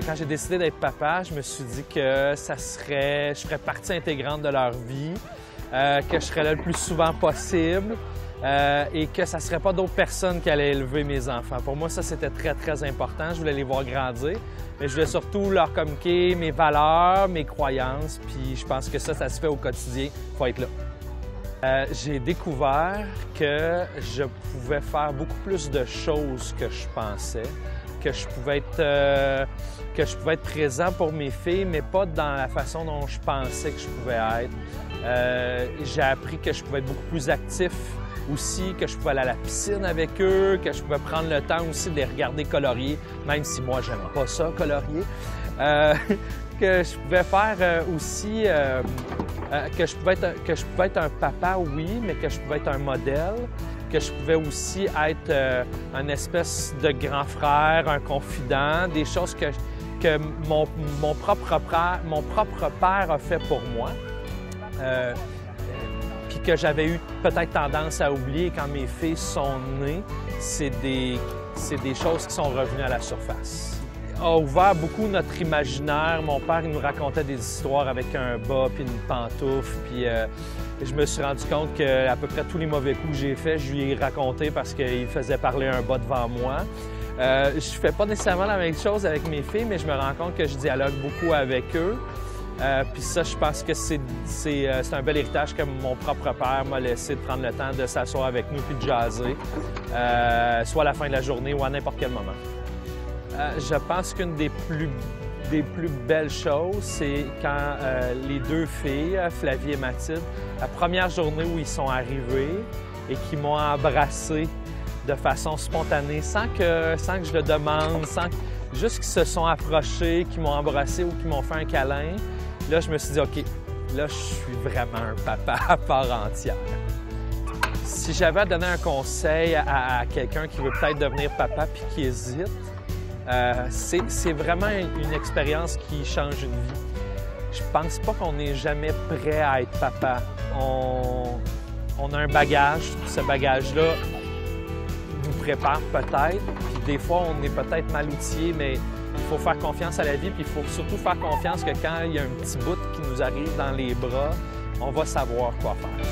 quand j'ai décidé d'être papa, je me suis dit que je ferais partie intégrante de leur vie, que je serais là le plus souvent possible et que ça ne serait pas d'autres personnes qui allaient élever mes enfants. Pour moi, ça, c'était très, très important. Je voulais les voir grandir, mais je voulais surtout leur communiquer mes valeurs, mes croyances, puis je pense que ça se fait au quotidien. Il faut être là. J'ai découvert que je pouvais faire beaucoup plus de choses que je pensais, que je pouvais être présent pour mes filles, mais pas dans la façon dont je pensais que je pouvais être. J'ai appris que je pouvais être beaucoup plus actif aussi, que je pouvais aller à la piscine avec eux, que je pouvais prendre le temps aussi de les regarder colorier, même si moi, j'aime pas ça, colorier. Que je pouvais faire aussi... que je pouvais être un papa, oui, mais que je pouvais être un modèle, que je pouvais aussi être un espèce de grand frère, un confident, des choses que mon propre père a fait pour moi, puis que j'avais eu peut-être tendance à oublier quand mes filles sont nées. C'est des choses qui sont revenues à la surface. A ouvert beaucoup notre imaginaire. Mon père, il nous racontait des histoires avec un bas puis une pantoufle. Puis je me suis rendu compte qu'à peu près tous les mauvais coups que j'ai faits, je lui ai raconté parce qu'il faisait parler un bas devant moi. Je fais pas nécessairement la même chose avec mes filles, mais je me rends compte que je dialogue beaucoup avec eux. Puis ça, je pense que c'est un bel héritage que mon propre père m'a laissé, de prendre le temps de s'asseoir avec nous puis de jaser, soit à la fin de la journée ou à n'importe quel moment. Je pense qu'une des plus belles choses, c'est quand les deux filles, Flavie et Mathilde, la première journée où ils sont arrivés et qui m'ont embrassé de façon spontanée, sans que je le demande, juste qu'ils se sont approchés, qu'ils m'ont embrassé ou qu'ils m'ont fait un câlin. Là, je me suis dit, OK, là, je suis vraiment un papa à part entière. Si j'avais à donner un conseil à quelqu'un qui veut peut-être devenir papa puis qui hésite, c'est vraiment une expérience qui change une vie. Je pense pas qu'on n'est jamais prêt à être papa. On a un bagage, ce bagage-là nous prépare peut-être, puis des fois on est peut-être mal outillé, mais il faut faire confiance à la vie, puis il faut surtout faire confiance que quand il y a un petit bout qui nous arrive dans les bras, on va savoir quoi faire.